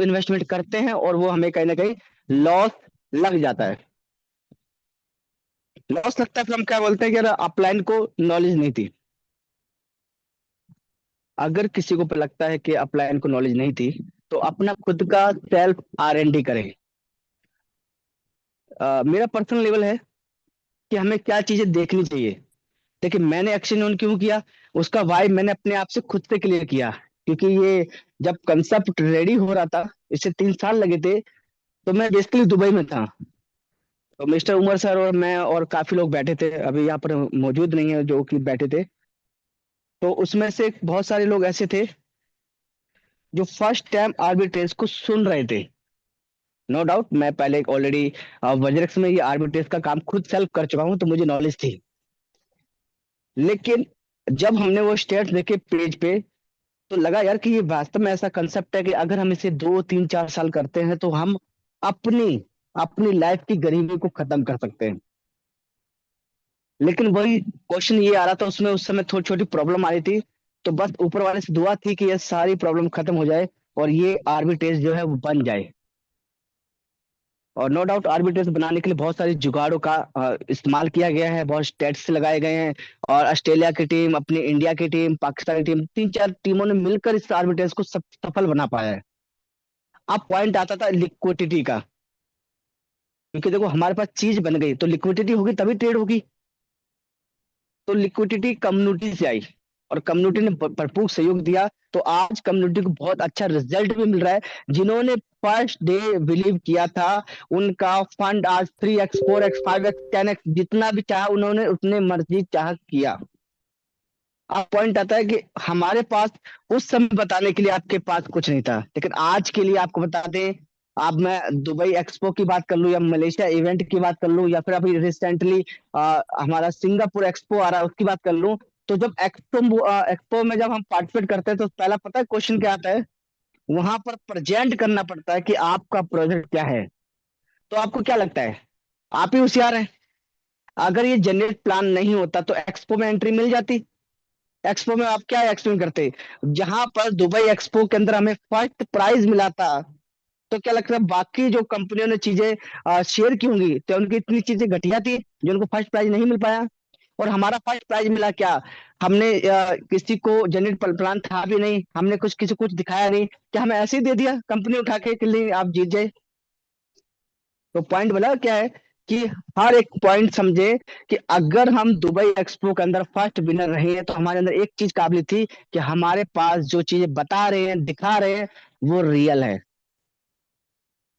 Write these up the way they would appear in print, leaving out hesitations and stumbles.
Investment करते हैं और वो हमें कहीं ना कहीं लॉस लग जाता है। लॉस लगता है फिर हम क्या बोलते हैं कि यार अपलाइन को नॉलेज नहीं थी। अगर किसी को लगता है कि अपलाइन को नॉलेज नहीं थी तो अपना खुद का सेल्फ R&D करें। मेरा पर्सनल लेवल है कि हमें क्या चीजें देखनी चाहिए। देखिए मैंने एक्शन ऑन क्यों किया, उसका वाई मैंने अपने आप से खुद से क्लियर किया। क्योंकि ये जब कंसेप्ट रेडी हो रहा था, इससे 3 साल लगे थे, तो मैं बेसिकली दुबई में था। तो मिस्टर उमर सर और मैं और काफी लोग बैठे थे, अभी यहाँ पर मौजूद नहीं है जो कि बैठे थे। तो उसमें से बहुत सारे लोग ऐसे थे जो फर्स्ट टाइम आर्बिट्रेज को सुन रहे थे। नो डाउट मैं पहले ऑलरेडी वज्रेक्स में ये आर्बिट्रेज का काम खुद सेल्फ कर चुका हूँ, तो मुझे नॉलेज थी। लेकिन जब हमने वो स्टेट्स देखे पेज पे, तो लगा यार कि ये वास्तव में ऐसा कंसेप्ट है कि अगर हम इसे 2 3 4 साल करते हैं तो हम अपनी अपनी लाइफ की गरीबी को खत्म कर सकते हैं। लेकिन वही क्वेश्चन ये आ रहा था, उसमें उस समय थोड़ी छोटी प्रॉब्लम आ रही थी। तो बस ऊपर वाले से दुआ थी कि ये सारी प्रॉब्लम खत्म हो जाए और ये आर्बिट्रेज जो है वो बन जाए। और नो डाउट आर्बिट्रेज बनाने के लिए बहुत सारी जुगाड़ों का इस्तेमाल किया गया है, बहुत स्टेट्स लगाए गए हैं। और ऑस्ट्रेलिया की टीम, अपनी इंडिया की टीम, पाकिस्तान की टीम, 3 4 टीमों ने मिलकर इस आर्बिट्रेज को सफल बना पाया है। अब पॉइंट आता था लिक्विडिटी का। क्योंकि देखो हमारे पास चीज बन गई तो लिक्विडिटी होगी तभी ट्रेड होगी। तो लिक्विडिटी कम्युनिटी से आई और कम्युनिटी ने भरपूर सहयोग दिया। तो आज कम्युनिटी को बहुत अच्छा रिजल्ट भी मिल रहा है। जिन्होंने फर्स्ट डे बिलीव किया था, उनका फंड आज 3x 4x 5x 10x जितना भी चाहा उन्होंने उतने मर्जी चाह किया। अब पॉइंट आता है कि हमारे पास उस समय बताने के लिए आपके पास कुछ नहीं था, लेकिन आज के लिए आपको बता दें। अब मैं दुबई एक्सपो की बात कर लूं या मलेशिया इवेंट की बात कर लूं या फिर अभी रिसेंटली हमारा सिंगापुर एक्सपो आ रहा है उसकी बात कर लूं। तो जब एक्सपो में जब हम पार्टिसिपेट करते हैं तो पहला पता है क्वेश्चन क्या आता है। वहां पर प्रेजेंट करना पड़ता है कि आपका प्रोजेक्ट क्या है। तो आपको क्या लगता है, आप ही होशियार हैं। अगर ये जनरेट प्लान नहीं होता तो एक्सपो में एंट्री मिल जाती। एक्सपो में आप क्या एक्सप्लेन करते, जहां पर दुबई एक्सपो के अंदर हमें फर्स्ट प्राइज मिला था। तो क्या लगता है बाकी जो कंपनियों ने चीजें शेयर की होंगी तो उनकी इतनी चीजें घटिया थी जो उनको फर्स्ट प्राइज नहीं मिल पाया। और हमारा फर्स्ट प्राइज मिला क्या, हमने किसी को जनरेट प्लान था भी नहीं, हमने कुछ किसी कुछ दिखाया नहीं, क्या हमें ऐसे ही दे दिया कंपनी उठा के कि नहीं आप जीत जाए। तो पॉइंट बोला क्या है कि हर एक पॉइंट समझे कि अगर हम दुबई एक्सपो के अंदर फर्स्ट विनर रहे हैं तो हमारे अंदर एक चीज काबिलियत थी कि हमारे पास जो चीजें बता रहे हैं दिखा रहे हैं वो रियल है।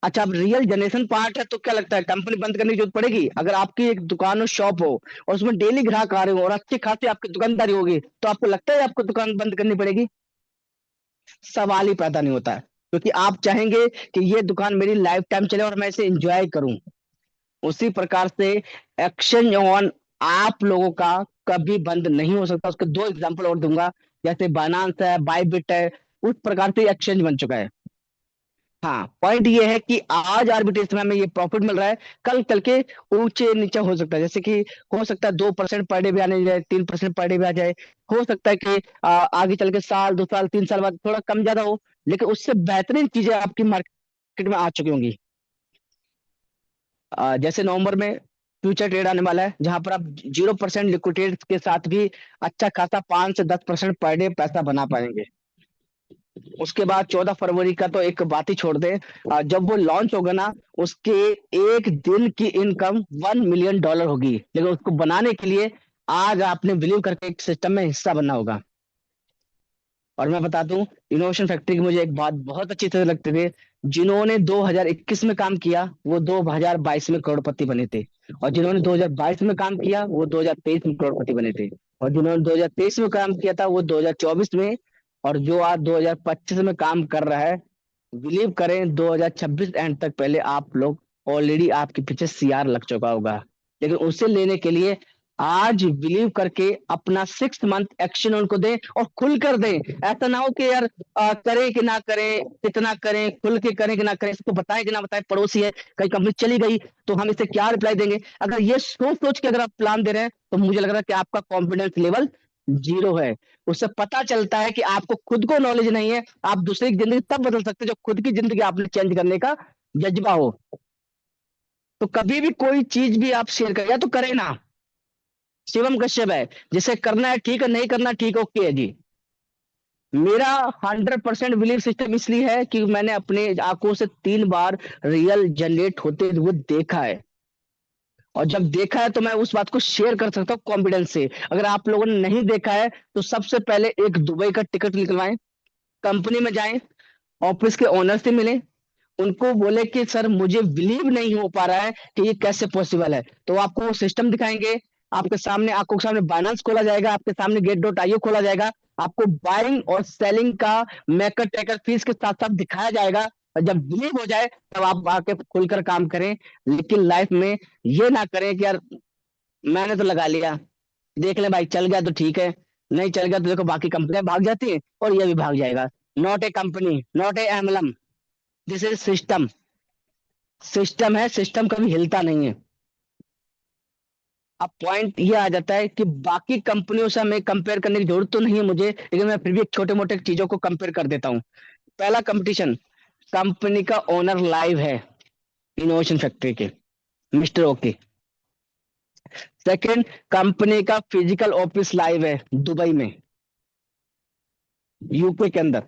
अच्छा अब रियल जनरेशन पार्ट है तो क्या लगता है कंपनी बंद करने की जरूरत पड़ेगी? अगर आपकी एक दुकान और शॉप हो और उसमें डेली ग्राहक आ रहे हो और अच्छी खासी आपकी दुकानदारी होगी तो आपको लगता है आपको दुकान बंद करनी पड़ेगी? सवाल ही पैदा नहीं होता है। क्योंकि आप चाहेंगे कि ये दुकान मेरी लाइफ टाइम चले और मैं इसे एंजॉय करूं। उसी प्रकार से एक्शन ऑन आप लोगों का कभी बंद नहीं हो सकता। उसके 2 एग्जांपल और दूंगा। जैसे बाइनांस है, बाइबिट है, उस प्रकार से एक्सचेंज बन चुका है। हाँ पॉइंट ये है कि आज आर्बिट्रेज में हमें ये प्रॉफिट मिल रहा है, कल चल के ऊंचे नीचे हो सकता है। जैसे कि हो सकता है 2% पर डे भी आने जाए, 3% पर डे भी आ जाए। हो सकता है कि आगे चल के साल 2 साल 3 साल बाद थोड़ा कम ज्यादा हो, लेकिन उससे बेहतरीन चीजें आपकी मार्केट में आ चुकी होंगी। जैसे नवंबर में फ्यूचर ट्रेड आने वाला है जहां पर आप 0% लिक्विडिटी के साथ भी अच्छा खासा 5 से 10% पर डे पैसा बना पाएंगे। उसके बाद 14 फरवरी का तो एक बात ही छोड़ दे। जब वो लॉन्च होगा ना, उसके एक दिन की इनकम $1 मिलियन होगी। लेकिन उसको बनाने के लिए आज आपने बिलीव करके एक सिस्टम में हिस्सा बनना होगा। और मैं बता दूं, इनोवेशन फैक्ट्री की मुझे एक बात बहुत अच्छी तरह लगती थी। जिन्होंने 2021 में काम किया वो 2022 में करोड़पति बने थे। और जिन्होंने 2022 में काम किया वो 2023 में करोड़पति बने थे। और जिन्होंने 2023 में काम किया था वो 2024 में। और जो आज 2025 में काम कर रहा है, बिलीव करें 2026 एंड तक पहले आप लोग ऑलरेडी आपके पीछे CR लग चुका होगा। लेकिन उसे लेने के लिए आज बिलीव करके अपना 6 मंथ एक्शन उनको दें और खुल कर दें। ऐसा ना हो कि यार करें कि ना करें, कितना करें, खुल के करें कि ना करें, इसको बताएं कि ना बताएं, पड़ोसी है कहीं कंपनी चली गई तो हम इसे क्या रिप्लाई देंगे। अगर ये सोच सोच के अगर आप प्लान दे रहे हैं तो मुझे लग रहा है कि आपका कॉन्फिडेंस लेवल जीरो है। उससे पता चलता है कि आपको खुद को नॉलेज नहीं है। आप दूसरे की जिंदगी तब बदल सकते हैं जब खुद की जिंदगी आपने चेंज करने का जज्बा हो। तो कभी भी कोई चीज भी आप शेयर करें या तो करें ना। शिवम कश्यप है, जिसे करना है ठीक है, नहीं करना ठीक है, ओके है जी। मेरा 100% बिलीव सिस्टम इसलिए है कि मैंने अपने आंखों से 3 बार रियल जनरेट होते हुए देखा है। और जब देखा है तो मैं उस बात को शेयर कर सकता हूँ कॉन्फिडेंस से। अगर आप लोगों ने नहीं देखा है तो सबसे पहले एक दुबई का टिकट निकलवाएं, कंपनी में जाएं, ऑफिस के ओनर से मिलें, उनको बोले कि सर मुझे बिलीव नहीं हो पा रहा है कि ये कैसे पॉसिबल है। तो वो आपको सिस्टम दिखाएंगे। आपके सामने, आंखों के सामने बाइनेंस खोला जाएगा, आपके सामने गेट.io खोला जाएगा। आपको बाइंग और सेलिंग का मेकर टेकर फीस के साथ साथ दिखाया जाएगा। और जब बिलीव हो जाए तब आप आके खुलकर काम करें। लेकिन लाइफ में ये ना करें कि यार मैंने तो लगा लिया, देख ले भाई, चल गया तो ठीक है, नहीं चल गया तो देखो बाकी कंपनियां भाग जाती है और ये भी भाग जाएगा। Not a company, not a MLM, this is system. System है, सिस्टम कभी हिलता नहीं है। अब पॉइंट ये आ जाता है कि बाकी कंपनियों से हमें कंपेयर करने की जरूरत तो नहीं है मुझे, लेकिन मैं फिर भी एक छोटे मोटे चीजों को कंपेयर कर देता हूँ। पहला कंपटीशन, कंपनी का ओनर लाइव है इनोवेशन फैक्ट्री के, मिस्टर ओके। सेकंड, कंपनी का फिजिकल ऑफिस लाइव है दुबई में, यूके के अंदर।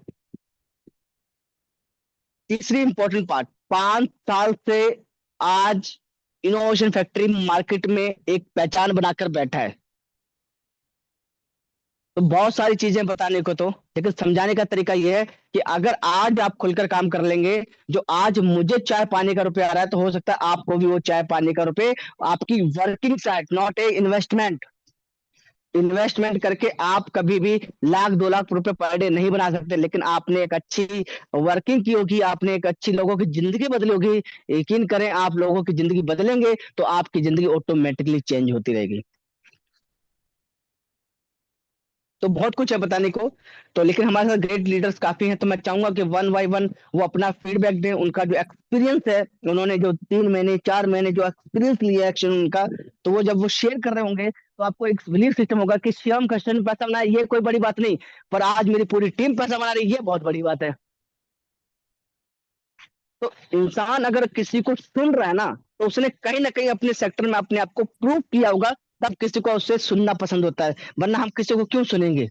तीसरी इंपॉर्टेंट पार्ट, 5 साल से आज इनोवेशन फैक्ट्री मार्केट में एक पहचान बनाकर बैठा है। तो बहुत सारी चीजें बताने को तो, लेकिन समझाने का तरीका यह है कि अगर आज आप खुलकर काम कर लेंगे, जो आज मुझे चाय पानी का रुपये आ रहा है, तो हो सकता है आपको भी वो चाय पानी का रुपये, आपकी working side, not a investment, investment करके आप कभी भी 1 लाख 2 लाख रुपए पर डे नहीं बना सकते। लेकिन आपने एक अच्छी वर्किंग की होगी, आपने एक अच्छी लोगों की जिंदगी बदली होगी। यकीन करें, आप लोगों की जिंदगी बदलेंगे तो आपकी जिंदगी ऑटोमेटिकली चेंज होती रहेगी। तो बहुत कुछ है बताने को। तो लेकिन हमारे साथ ग्रेट लीडर्स काफी हैं, तो मैं चाहूंगा कि वन बाय वन वो अपना फीडबैक दें, उनका जो एक्सपीरियंस है, उन्होंने जो 3 महीने 4 महीने जो एक्सपीरियंस लिया है एक्शन उनका, तो वो जब वो शेयर कर रहे होंगे तो आपको एक बिलीफ सिस्टम होगा कि श्याम कस्टमर पैसा बना ये कोई बड़ी बात नहीं, पर आज मेरी पूरी टीम पैसा बना रही है, ये बहुत बड़ी बात है। तो इंसान अगर किसी को सुन रहा है ना, तो उसने कहीं ना कहीं अपने सेक्टर में अपने आप को प्रूव किया होगा, तब किसी को उससे सुनना पसंद होता है। वरना हम किसी को क्यों सुनेंगे।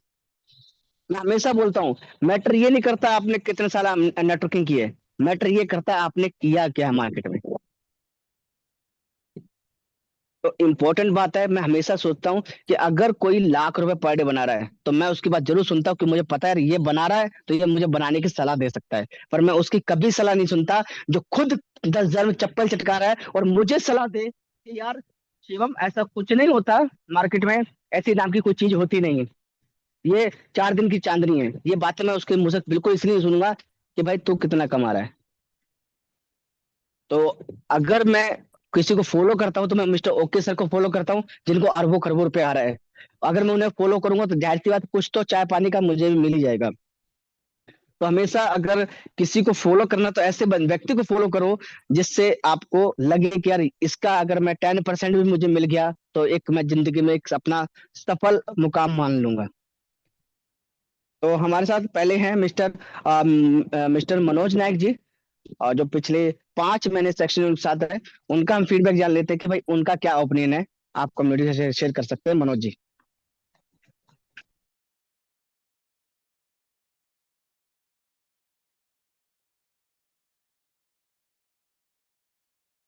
मैं हमेशा बोलता हूँ, मैटर ये नहीं करता आपने कितने साल नेटवर्किंग की है, मैटर ये करता है आपने किया क्या है मार्केट में। तो इंपॉर्टेंट बात है, मैं हमेशा सोचता हूँ कि अगर कोई लाख रुपए पर डे बना रहा है तो मैं उसकी बात जरूर सुनता हूँ कि मुझे पता है ये बना रहा है तो ये मुझे बनाने की सलाह दे सकता है। पर मैं उसकी कभी सलाह नहीं सुनता जो खुद 10 हजार में चप्पल चटका रहा है और मुझे सलाह दे कि यार शिवम ऐसा कुछ नहीं होता मार्केट में, ऐसी नाम की कोई चीज होती नहीं है, ये 4 दिन की चांदनी है। ये बातें मैं उसके मुंह से बिल्कुल इसलिए नहीं सुनूंगा कि भाई तू कितना कमा रहा है। तो अगर मैं किसी को फॉलो करता हूँ तो मैं मिस्टर ओके सर को फॉलो करता हूँ, जिनको अरबों खरबों रुपए आ रहा है। अगर मैं उन्हें फॉलो करूंगा तो जाहिर सी बात कुछ तो चाय पानी का मुझे भी मिल ही जाएगा। तो हमेशा अगर किसी को फॉलो करना तो ऐसे व्यक्ति को फॉलो करो जिससे आपको लगे कि यार इसका अगर मैं 10% भी मुझे मिल गया तो एक मैं जिंदगी में एक अपना सफल मुकाम मान लूंगा। तो हमारे साथ पहले हैं मिस्टर मनोज नायक जी, और जो पिछले 5 महीने सेक्शन उनके साथ है, उनका हम फीडबैक जान लेते हैं कि भाई उनका क्या ओपिनियन है। आप कम्युनिटी से शेयर कर सकते हैं मनोज जी।